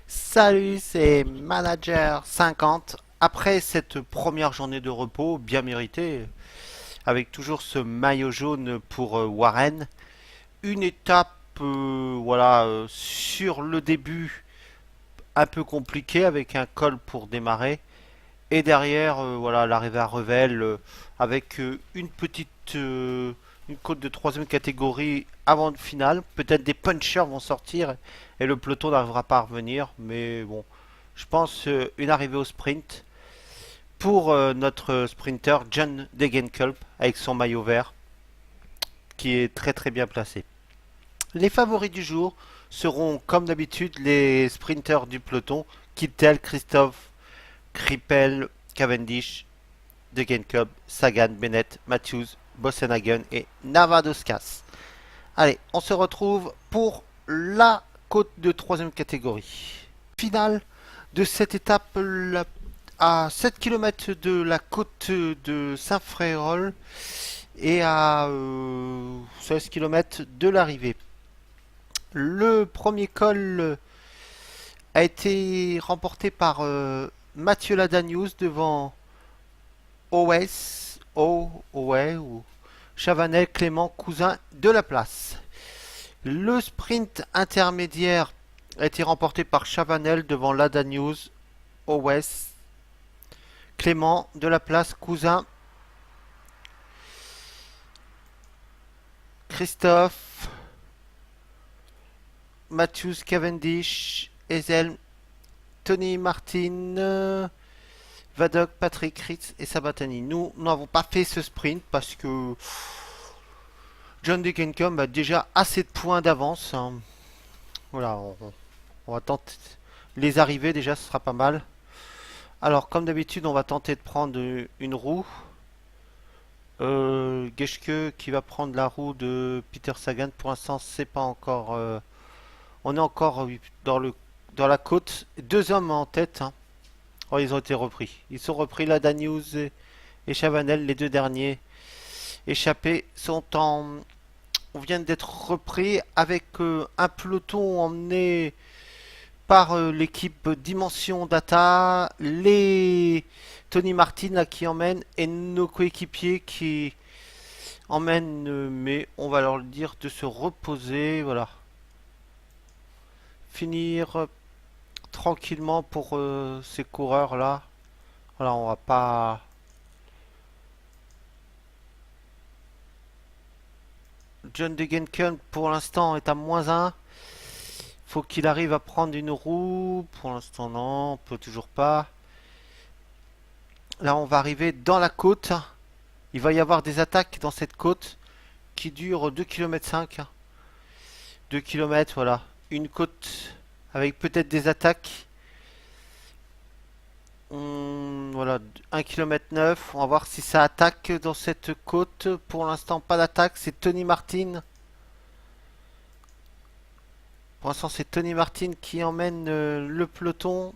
Salut, c'est Manager 50. Après cette première journée de repos, bien méritée, avec toujours ce maillot jaune pour Warren, une étape sur le début un peu compliquée avec un col pour démarrer. Et derrière, l'arrivée à Revel avec une côte de troisième catégorie avant le final. Peut-être des punchers vont sortir et le peloton n'arrivera pas à revenir. Mais bon, je pense une arrivée au sprint pour notre sprinter John Degenkolb avec son maillot vert qui est très très bien placé. Les favoris du jour seront comme d'habitude les sprinters du peloton, Kittel, Christophe, Krippel, Cavendish, Degenkolb, Sagan, Bennett, Matthews, Bossenhagen et Navadoskas. Allez, on se retrouve pour la côte de troisième catégorie. Finale de cette étape à 7 km de la côte de Saint-Frérol et à 16 km de l'arrivée. Le premier col a été remporté par Mathieu Ladanius devant Owais ou Chavanel, Clément, Cousin de la place. Le sprint intermédiaire a été remporté par Chavanel devant Ladanius, Owais, Clément de la place, Cousin, Christophe, Matthews, Cavendish, Ezel, Tony Martin, Vadok, Patrick, Ritz et Sabatani. Nous n'avons pas fait ce sprint parce que John Degenkolb a déjà assez de points d'avance. Voilà, on va tenter les arrivées déjà, ce sera pas mal. Alors, comme d'habitude, on va tenter de prendre une roue. Geschke qui va prendre la roue de Peter Sagan. Pour l'instant, c'est pas encore. On est encore dans la côte. Deux hommes en tête. Oh, ils ont été repris. Ils sont repris là, Daniels et Chavanel, les deux derniers échappés on vient d'être repris avec un peloton emmené par l'équipe Dimension Data, les Tony Martin là, qui emmène et nos coéquipiers qui emmènent, mais on va leur dire de se reposer, voilà. Finir tranquillement pour ces coureurs là. Voilà, on va pas. John Degenkolb pour l'instant est à -1. Faut qu'il arrive à prendre une roue. Pour l'instant non, on peut toujours pas. Là on va arriver dans la côte. Il va y avoir des attaques dans cette côte qui durent 2,5 km. 2 km, voilà. Une côte avec peut-être des attaques. Voilà, 1 km 9. On va voir si ça attaque dans cette côte. Pour l'instant, pas d'attaque. C'est Tony Martin. Pour l'instant, c'est Tony Martin qui emmène le peloton.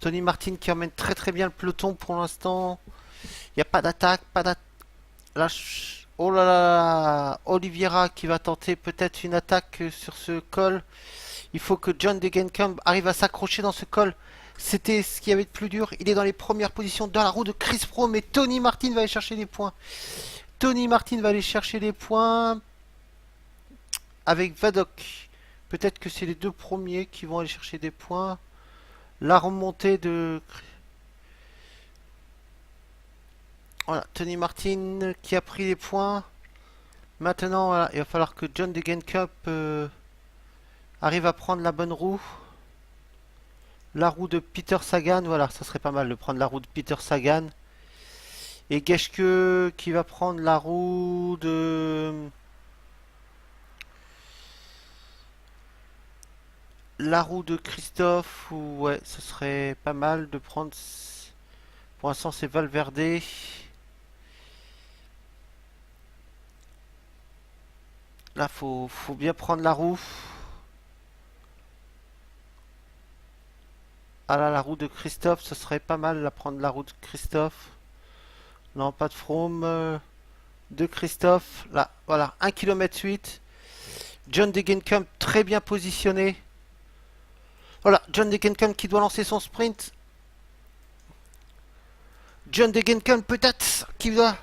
Tony Martin qui emmène très très bien le peloton pour l'instant. Il n'y a pas d'attaque, pas d'attaque. Oh là là, Oliveira qui va tenter peut-être une attaque sur ce col. Il faut que John Degenkolb arrive à s'accrocher dans ce col. C'était ce qu'il y avait de plus dur. Il est dans les premières positions dans la roue de Chris Froome, mais Tony Martin va aller chercher des points. Tony Martin va aller chercher des points avec Vadok. Peut-être que c'est les deux premiers qui vont aller chercher des points. La remontée de... Voilà, Tony Martin qui a pris les points. Maintenant, voilà, il va falloir que John Degenkolb arrive à prendre la bonne roue. La roue de Peter Sagan, voilà, ça serait pas mal de prendre la roue de Peter Sagan. Et Geschke qui va prendre la roue de... La roue de Christophe, ou ouais, ce serait pas mal de prendre... Pour l'instant, c'est Valverde. Là, faut bien prendre la roue. Ah là, la roue de Christophe, ce serait pas mal de prendre la roue de Christophe. Non, pas de Froome. De Christophe. Là, voilà, 1 km 8. John Degenkolb très bien positionné. Voilà, John Degenkolb qui doit lancer son sprint. John Degenkolb peut-être qui doit...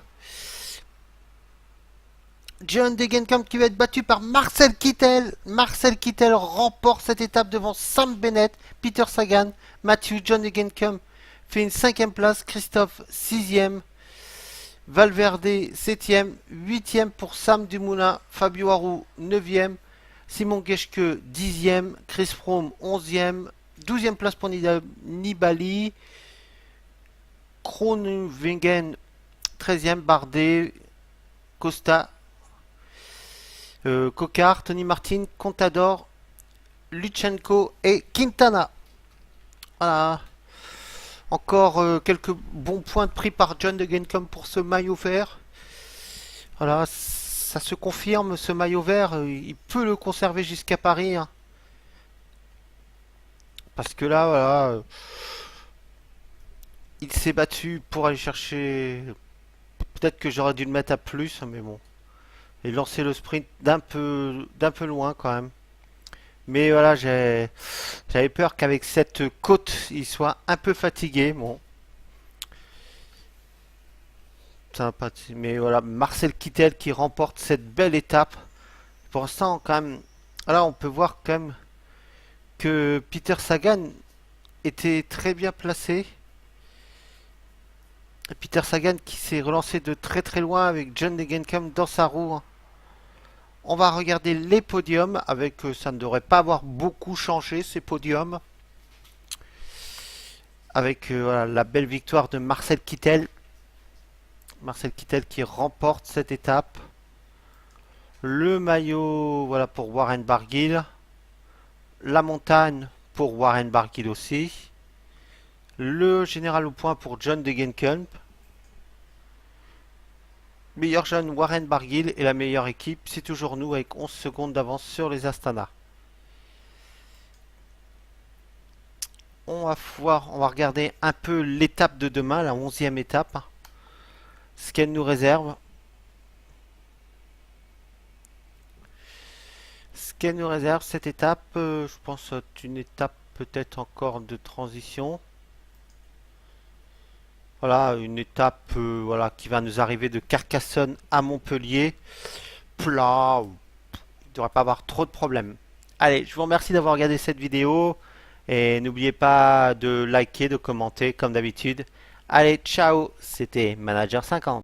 John Degenkolb qui va être battu par Marcel Kittel. Marcel Kittel remporte cette étape devant Sam Bennett, Peter Sagan, Matthew. John Degenkolb fait une 5e place, Christophe 6e, Valverde 7e, 8e pour Sam Dumoulin, Fabio Aru 9e, Simon Geschke 10e, Chris Froome 11e, 12e place pour Nibali, Groenewegen 13e, Bardet, Costa, Coquard, Tony Martin, Contador, Luchenko et Quintana. Voilà. Encore quelques bons points de prix par John Degenkolb pour ce maillot vert. Voilà, ça se confirme, ce maillot vert, il peut le conserver jusqu'à Paris. Hein. Parce que là, voilà, il s'est battu pour aller chercher... Peut-être que j'aurais dû le mettre à plus, mais bon. Et lancer le sprint d'un peu loin quand même. Mais voilà, j'avais peur qu'avec cette côte, il soit un peu fatigué. Bon, ça va pas. Mais voilà, Marcel Kittel qui remporte cette belle étape. Pour l'instant, quand même, là, on peut voir quand même que Peter Sagan était très bien placé. Et Peter Sagan qui s'est relancé de très très loin avec John Degenkolb dans sa roue. Hein. On va regarder les podiums avec ça ne devrait pas avoir beaucoup changé ces podiums. Avec voilà, la belle victoire de Marcel Kittel. Marcel Kittel qui remporte cette étape. Le maillot voilà pour Warren Barguil. La montagne pour Warren Barguil aussi. Le général au point pour John Degenkolb. Meilleur jeune Warren Barguil et la meilleure équipe, c'est toujours nous avec 11 secondes d'avance sur les Astana. On va regarder un peu l'étape de demain, la 11e étape. Ce qu'elle nous réserve. Ce qu'elle nous réserve, cette étape, je pense c'est une étape peut-être encore de transition. Voilà, une étape voilà, qui va nous arriver de Carcassonne à Montpellier. Plat, il ne devrait pas avoir trop de problèmes. Allez, je vous remercie d'avoir regardé cette vidéo. Et n'oubliez pas de liker, de commenter comme d'habitude. Allez, ciao, c'était Manager 50.